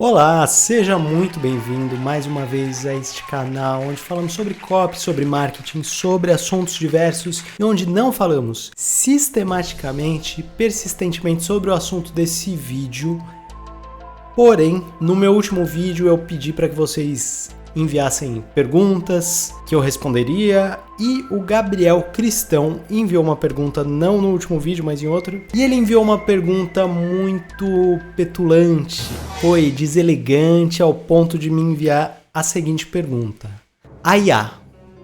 Olá, seja muito bem-vindo mais uma vez a este canal onde falamos sobre copy, sobre marketing, sobre assuntos diversos e onde não falamos sistematicamente, persistentemente sobre o assunto desse vídeo. Porém, no meu último vídeo eu pedi para que vocês enviassem perguntas que eu responderia e o Gabriel Cristão enviou uma pergunta não no último vídeo, mas em outro. E ele enviou uma pergunta muito petulante, foi deselegante ao ponto de me enviar a seguinte pergunta: a IA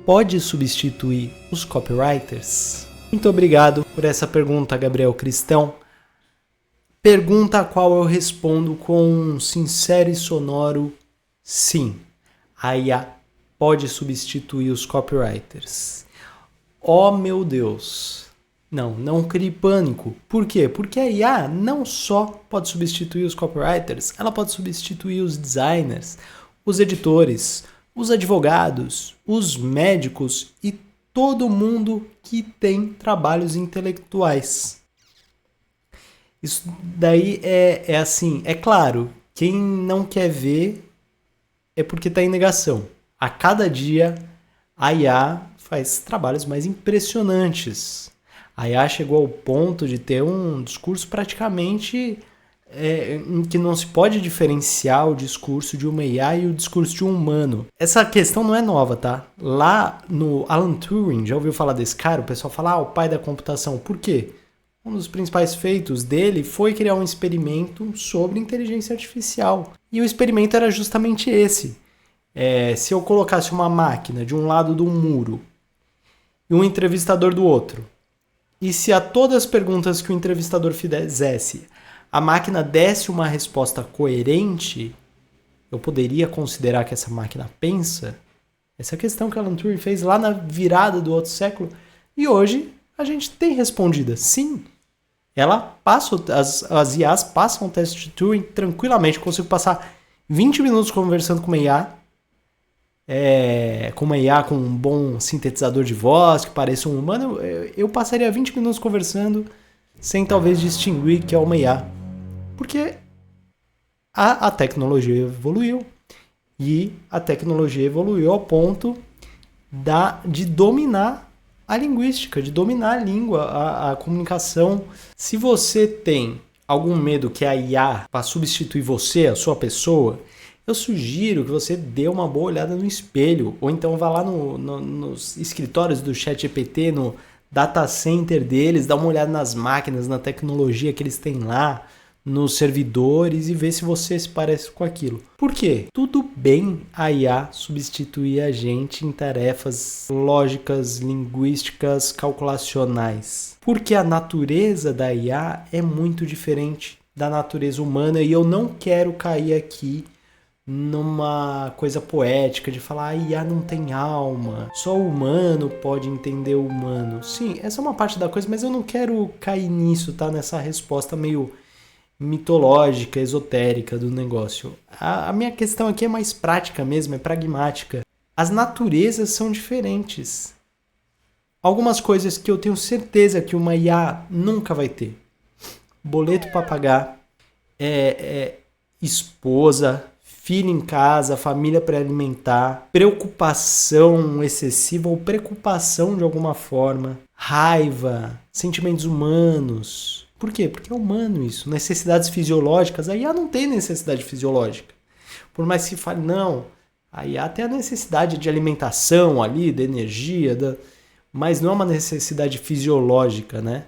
pode substituir os copywriters? Muito obrigado por essa pergunta, Gabriel Cristão. Pergunta a qual eu respondo com um sincero e sonoro sim. A IA pode substituir os copywriters. Oh meu Deus! Não crie pânico. Por quê? Porque a IA não só pode substituir os copywriters, ela pode substituir os designers, os editores, os advogados, os médicos e todo mundo que tem trabalhos intelectuais. Isso daí é assim, é claro, quem não quer ver é porque está em negação. A cada dia, a IA faz trabalhos mais impressionantes. A IA chegou ao ponto de ter um discurso praticamente em que não se pode diferenciar o discurso de uma IA e o discurso de um humano. Essa questão não é nova, tá? Lá no Alan Turing, já ouviu falar desse cara? O pessoal fala, o pai da computação. Por quê? Um dos principais feitos dele foi criar um experimento sobre inteligência artificial. E o experimento era justamente esse. Se eu colocasse uma máquina de um lado do muro e um entrevistador do outro, e se a todas as perguntas que o entrevistador fizesse, a máquina desse uma resposta coerente, eu poderia considerar que essa máquina pensa? Essa questão que Alan Turing fez lá na virada do outro século. E hoje a gente tem respondida sim. Ela passa, as IAs passam o teste de Turing tranquilamente. Eu consigo passar 20 minutos conversando com uma IA, com uma IA com um bom sintetizador de voz, que pareça um humano. Eu passaria 20 minutos conversando sem talvez distinguir que é uma IA. Porque a tecnologia evoluiu. E a tecnologia evoluiu ao ponto de dominar a linguística, de dominar a língua, a comunicação. Se você tem algum medo que a IA vá substituir você, a sua pessoa, eu sugiro que você dê uma boa olhada no espelho, ou então vá lá nos escritórios do ChatGPT, no data center deles, dá uma olhada nas máquinas, na tecnologia que eles têm lá, nos servidores e vê se você se parece com aquilo. Por quê? Tudo bem a IA substituir a gente em tarefas lógicas, linguísticas, calculacionais. Porque a natureza da IA é muito diferente da natureza humana e eu não quero cair aqui numa coisa poética de falar a IA não tem alma, só o humano pode entender o humano. Sim, essa é uma parte da coisa, mas eu não quero cair nisso, tá? Nessa resposta meio mitológica, esotérica do negócio. A minha questão aqui é mais prática mesmo, é pragmática. As naturezas são diferentes. Algumas coisas que eu tenho certeza que uma IA nunca vai ter. Boleto para pagar, esposa, filho em casa, família para alimentar, preocupação excessiva ou preocupação de alguma forma, raiva, sentimentos humanos. Por quê? Porque é humano isso. Necessidades fisiológicas, a IA não tem necessidade fisiológica. Por mais que se fale, não, a IA tem a necessidade de alimentação ali, de energia, mas não é uma necessidade fisiológica, né?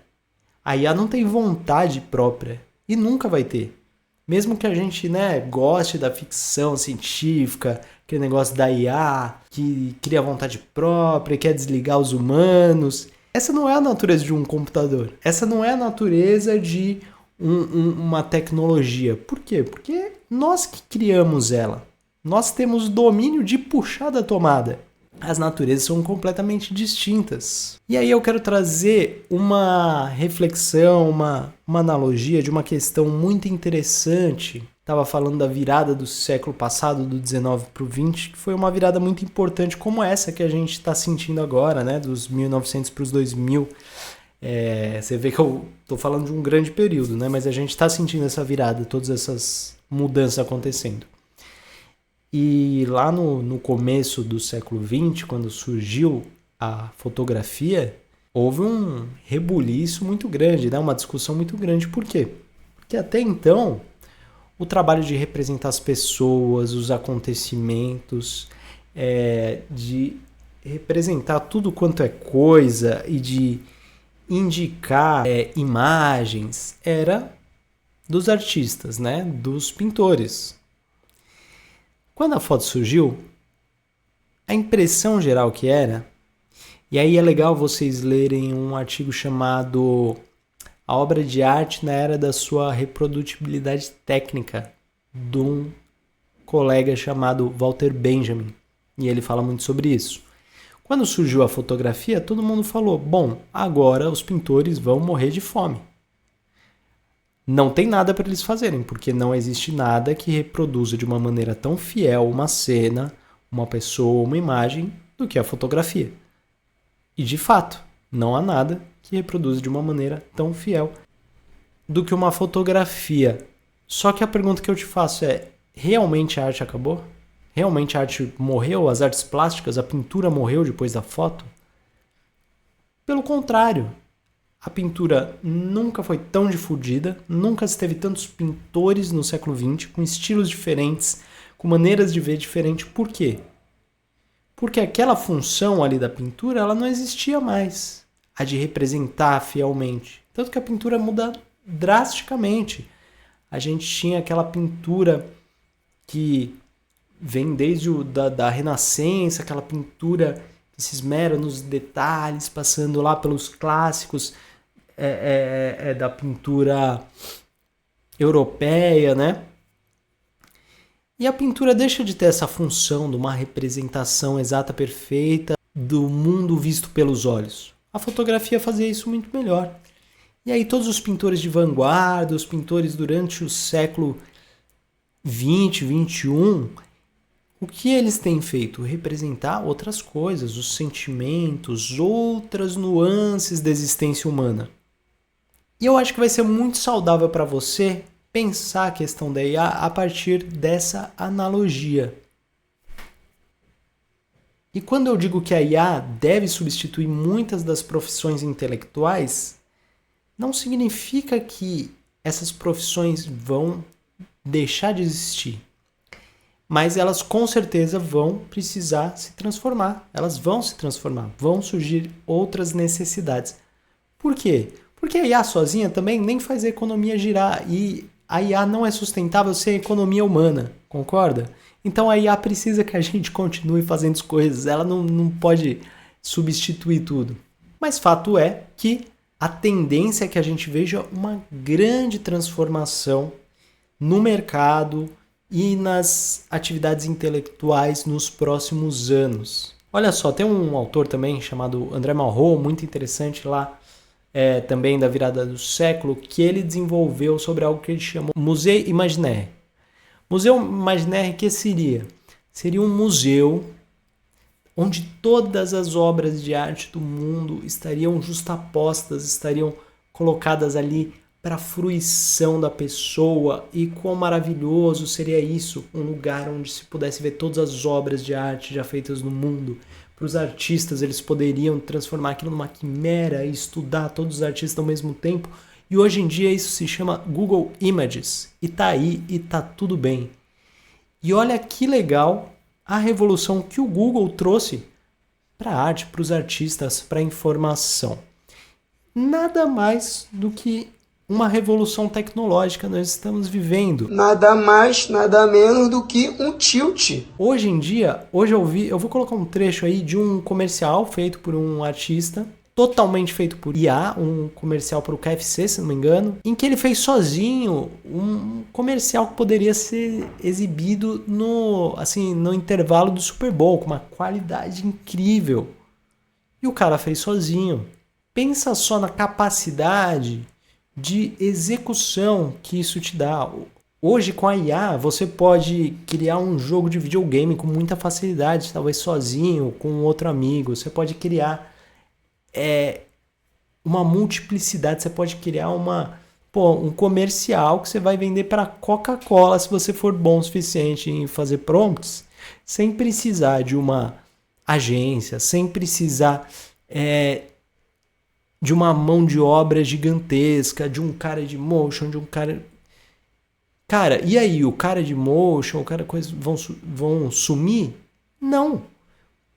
A IA não tem vontade própria e nunca vai ter. Mesmo que a gente, goste da ficção científica, aquele negócio da IA que cria vontade própria, quer desligar os humanos. Essa não é a natureza de um computador. Essa não é a natureza de uma tecnologia. Por quê? Porque nós que criamos ela. Nós temos domínio de puxar da tomada. As naturezas são completamente distintas. E aí eu quero trazer uma reflexão, uma analogia de uma questão muito interessante. Estava falando da virada do século passado, do 19 para o 20, que foi uma virada muito importante como essa que a gente está sentindo agora, né? Dos 1900 para os 2000. Você vê que eu estou falando de um grande período, né? Mas a gente está sentindo essa virada, todas essas mudanças acontecendo. E lá no começo do século XX, quando surgiu a fotografia, houve um rebuliço muito grande, né? Uma discussão muito grande. Por quê? Porque até então, o trabalho de representar as pessoas, os acontecimentos, de representar tudo quanto é coisa e de indicar imagens, era dos artistas, né? Dos pintores. Quando a foto surgiu, a impressão geral que era, e aí é legal vocês lerem um artigo chamado A Obra de Arte na Era da Sua Reprodutibilidade Técnica, de um colega chamado Walter Benjamin, e ele fala muito sobre isso. Quando surgiu a fotografia, todo mundo falou, bom, agora os pintores vão morrer de fome. Não tem nada para eles fazerem, porque não existe nada que reproduza de uma maneira tão fiel uma cena, uma pessoa, uma imagem, do que a fotografia. E de fato, não há nada que reproduza de uma maneira tão fiel do que uma fotografia. Só que a pergunta que eu te faço é, realmente a arte acabou? Realmente a arte morreu? As artes plásticas, a pintura morreu depois da foto? Pelo contrário. A pintura nunca foi tão difundida, nunca se teve tantos pintores no século XX, com estilos diferentes, com maneiras de ver diferentes. Por quê? Porque aquela função ali da pintura, ela não existia mais, a de representar fielmente. Tanto que a pintura muda drasticamente. A gente tinha aquela pintura que vem desde da Renascença, aquela pintura que se esmera nos detalhes, passando lá pelos clássicos da pintura europeia, né? E a pintura deixa de ter essa função de uma representação exata, perfeita do mundo visto pelos olhos. A fotografia fazia isso muito melhor. E aí todos os pintores de vanguarda, os pintores durante o século XX, XXI, o que eles têm feito? Representar outras coisas, os sentimentos, outras nuances da existência humana. E eu acho que vai ser muito saudável para você pensar a questão da IA a partir dessa analogia. E quando eu digo que a IA deve substituir muitas das profissões intelectuais, não significa que essas profissões vão deixar de existir. Mas elas com certeza vão precisar se transformar. Elas vão se transformar. Vão surgir outras necessidades. Por quê? Porque a IA sozinha também nem faz a economia girar. E a IA não é sustentável sem a economia humana. Concorda? Então a IA precisa que a gente continue fazendo as coisas. Ela não pode substituir tudo. Mas fato é que a tendência é que a gente veja uma grande transformação no mercado e nas atividades intelectuais nos próximos anos. Olha só, tem um autor também chamado André Malraux, muito interessante lá, também da virada do século, que ele desenvolveu sobre algo que ele chamou Musée Imaginaire. Museu Imaginaire, que seria? Seria um museu onde todas as obras de arte do mundo estariam justapostas, estariam colocadas ali para a fruição da pessoa. E quão maravilhoso seria isso, um lugar onde se pudesse ver todas as obras de arte já feitas no mundo. Para os artistas, eles poderiam transformar aquilo numa quimera e estudar todos os artistas ao mesmo tempo. E hoje em dia isso se chama Google Images. E tá aí e tá tudo bem. E olha que legal a revolução que o Google trouxe para a arte, para os artistas, para a informação. Nada mais do que uma revolução tecnológica nós estamos vivendo. Nada mais, nada menos do que um tilt. Hoje em dia, eu vou colocar um trecho aí de um comercial feito por um artista, totalmente feito por IA, um comercial para o KFC, se não me engano, em que ele fez sozinho um comercial que poderia ser exibido no intervalo do Super Bowl, com uma qualidade incrível. E o cara fez sozinho. Pensa só na capacidade de execução que isso te dá. Hoje, com a IA, você pode criar um jogo de videogame com muita facilidade, talvez sozinho, com outro amigo. Você pode criar uma multiplicidade, você pode criar uma um comercial que você vai vender para Coca-Cola se você for bom o suficiente em fazer prompts, sem precisar de uma agência, sem precisar de uma mão de obra gigantesca, de um cara de motion, de um cara... Cara, e aí? O cara de motion, o cara coisa vão sumir? Não.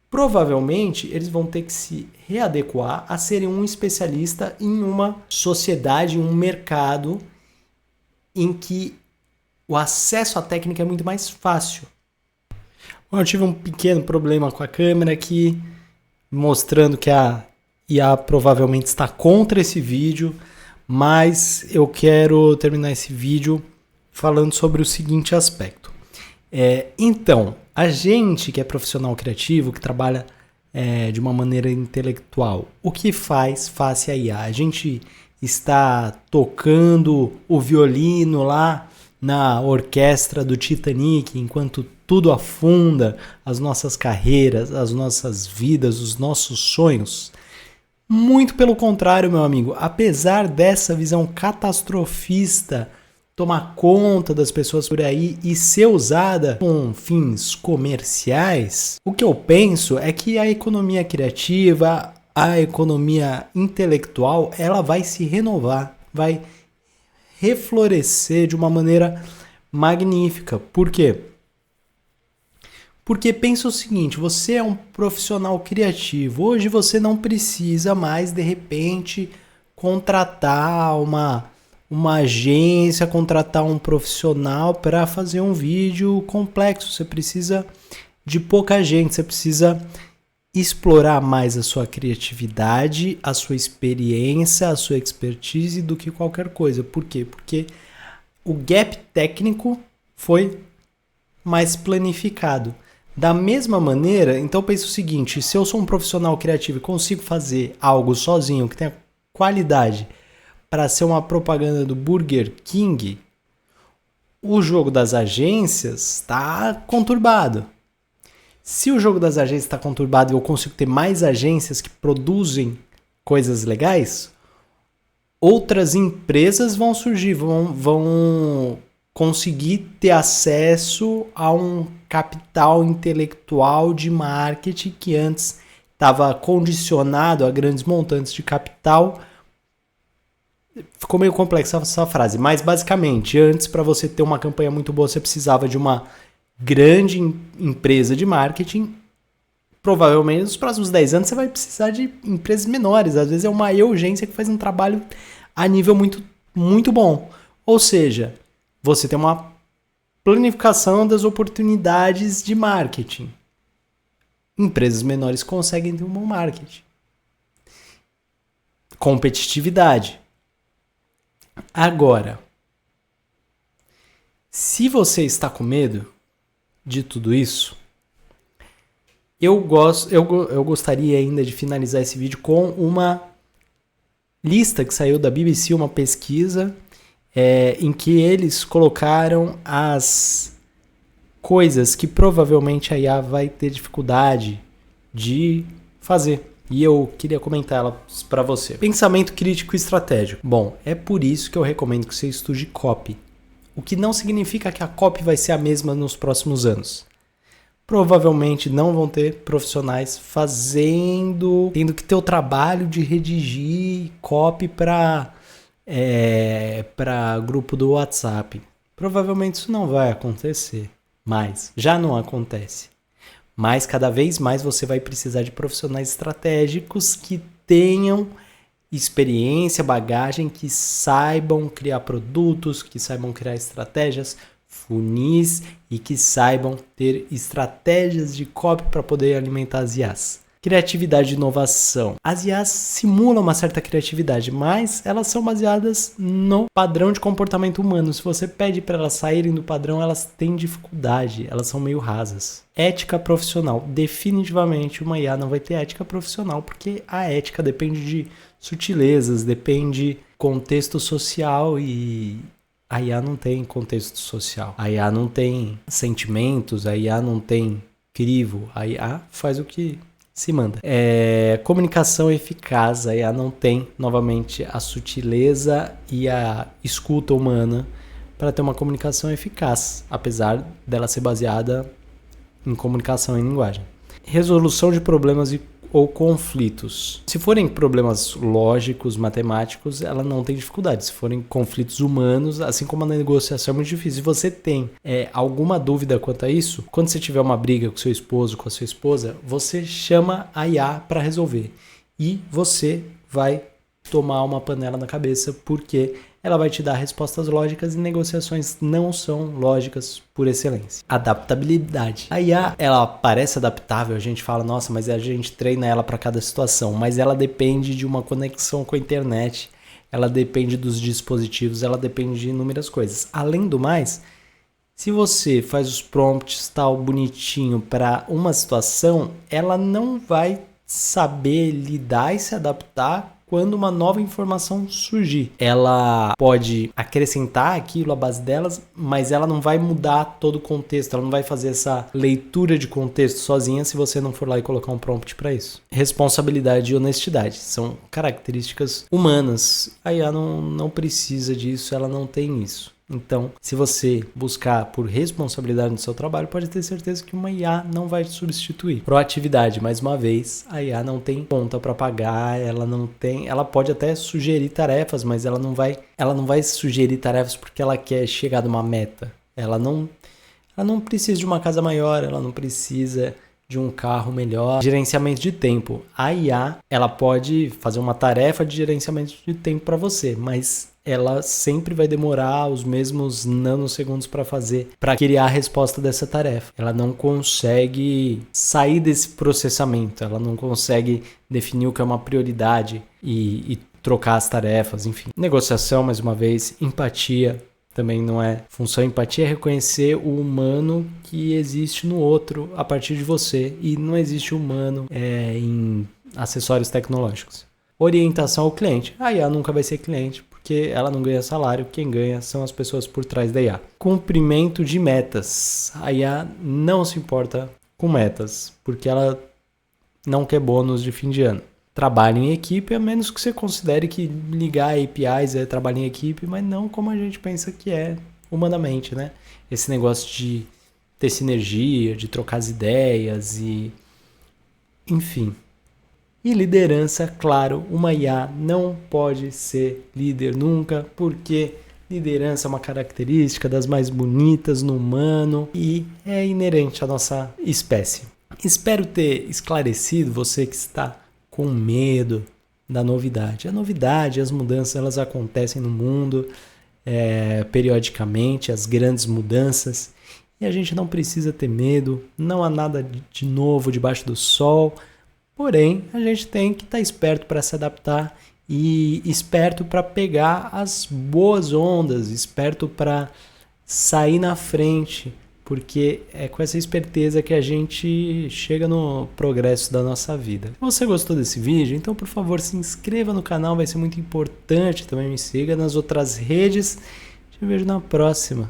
Provavelmente eles vão ter que se readequar a serem um especialista em uma sociedade, em um mercado em que o acesso à técnica é muito mais fácil. Bom, eu tive um pequeno problema com a câmera aqui, mostrando que a IA provavelmente está contra esse vídeo, mas eu quero terminar esse vídeo falando sobre o seguinte aspecto. Então, a gente que é profissional criativo, que trabalha de uma maneira intelectual, o que faz face à IA? A gente está tocando o violino lá na orquestra do Titanic, enquanto tudo afunda, as nossas carreiras, as nossas vidas, os nossos sonhos. Muito pelo contrário, meu amigo, apesar dessa visão catastrofista tomar conta das pessoas por aí e ser usada com fins comerciais, o que eu penso é que a economia criativa, a economia intelectual, ela vai se renovar, vai reflorescer de uma maneira magnífica. Por quê? Porque pensa o seguinte, você é um profissional criativo, hoje você não precisa mais, de repente, contratar uma agência, contratar um profissional para fazer um vídeo complexo. Você precisa de pouca gente, você precisa explorar mais a sua criatividade, a sua experiência, a sua expertise do que qualquer coisa. Por quê? Porque o gap técnico foi mais planificado. Da mesma maneira, então pensa o seguinte, se eu sou um profissional criativo e consigo fazer algo sozinho que tenha qualidade para ser uma propaganda do Burger King, o jogo das agências está conturbado. Se o jogo das agências está conturbado e eu consigo ter mais agências que produzem coisas legais, outras empresas vão surgir, vão conseguir ter acesso a um capital intelectual de marketing que antes estava condicionado a grandes montantes de capital. Ficou meio complexa essa frase, mas basicamente, antes, para você ter uma campanha muito boa, você precisava de uma grande empresa de marketing. Provavelmente nos próximos 10 anos você vai precisar de empresas menores. Às vezes é uma agência que faz um trabalho a nível muito, muito bom. Ou seja, você tem uma planificação das oportunidades de marketing. Empresas menores conseguem ter um bom marketing. Competitividade. Agora, se você está com medo de tudo isso, eu gostaria ainda de finalizar esse vídeo com uma lista que saiu da BBC, uma pesquisa em que eles colocaram as coisas que provavelmente a IA vai ter dificuldade de fazer. E eu queria comentar elas para você. Pensamento crítico e estratégico. Bom, é por isso que eu recomendo que você estude copy. O que não significa que a copy vai ser a mesma nos próximos anos. Provavelmente não vão ter profissionais tendo que ter o trabalho de redigir copy para grupo do WhatsApp. Provavelmente isso não vai acontecer, mas já não acontece. Mas cada vez mais você vai precisar de profissionais estratégicos que tenham experiência, bagagem, que saibam criar produtos, que saibam criar estratégias, funis e que saibam ter estratégias de copy para poder alimentar as IAs. Criatividade e inovação. As IAs simulam uma certa criatividade, mas elas são baseadas no padrão de comportamento humano. Se você pede para elas saírem do padrão, elas têm dificuldade, elas são meio rasas. Ética profissional. Definitivamente uma IA não vai ter ética profissional, porque a ética depende de sutilezas, depende de contexto social e a IA não tem contexto social. A IA não tem sentimentos, a IA não tem crivo. A IA faz o que se manda. Comunicação eficaz, a IA não tem, novamente, a sutileza e a escuta humana para ter uma comunicação eficaz, apesar dela ser baseada em comunicação em linguagem. Resolução de problemas ou conflitos. Se forem problemas lógicos, matemáticos, ela não tem dificuldade. Se forem conflitos humanos, assim como a negociação é muito difícil. Se você tem alguma dúvida quanto a isso, quando você tiver uma briga com seu esposo, com a sua esposa, você chama a IA para resolver. E você vai tomar uma panela na cabeça, porque ela vai te dar respostas lógicas e negociações não são lógicas por excelência. Adaptabilidade. A IA, ela parece adaptável, a gente fala, nossa, mas a gente treina ela para cada situação, mas ela depende de uma conexão com a internet, ela depende dos dispositivos, ela depende de inúmeras coisas. Além do mais, se você faz os prompts tal bonitinho para uma situação, ela não vai saber lidar e se adaptar quando uma nova informação surgir. Ela pode acrescentar aquilo à base delas, mas ela não vai mudar todo o contexto, ela não vai fazer essa leitura de contexto sozinha se você não for lá e colocar um prompt para isso. Responsabilidade e honestidade são características humanas. A IA não precisa disso, ela não tem isso. Então, se você buscar por responsabilidade no seu trabalho, pode ter certeza que uma IA não vai te substituir. Proatividade, mais uma vez, a IA não tem conta para pagar, ela pode até sugerir tarefas, mas ela não vai sugerir tarefas porque ela quer chegar numa meta. Ela não precisa de uma casa maior, ela não precisa de um carro melhor. Gerenciamento de tempo. A IA, ela pode fazer uma tarefa de gerenciamento de tempo para você, mas ela sempre vai demorar os mesmos nanosegundos para criar a resposta dessa tarefa. Ela não consegue sair desse processamento, ela não consegue definir o que é uma prioridade e trocar as tarefas, enfim. Negociação, mais uma vez, empatia. Também não é função. Empatia é reconhecer o humano que existe no outro a partir de você, e não existe humano em acessórios tecnológicos. Orientação ao cliente. A IA nunca vai ser cliente, porque ela não ganha salário, quem ganha são as pessoas por trás da IA. Cumprimento de metas. A IA não se importa com metas, porque ela não quer bônus de fim de ano. Trabalho em equipe, a menos que você considere que ligar APIs é trabalho em equipe, mas não como a gente pensa que é humanamente, né? Esse negócio de ter sinergia, de trocar as ideias e... enfim. E liderança, claro, uma IA não pode ser líder nunca, porque liderança é uma característica das mais bonitas no humano e é inerente à nossa espécie. Espero ter esclarecido você que está com medo da novidade. A novidade, as mudanças, elas acontecem no mundo periodicamente, as grandes mudanças, e a gente não precisa ter medo, não há nada de novo debaixo do sol, porém a gente tem que estar esperto para se adaptar e esperto para pegar as boas ondas, esperto para sair na frente, porque é com essa esperteza que a gente chega no progresso da nossa vida. Se você gostou desse vídeo, então por favor se inscreva no canal, vai ser muito importante. Também me siga nas outras redes. Te vejo na próxima.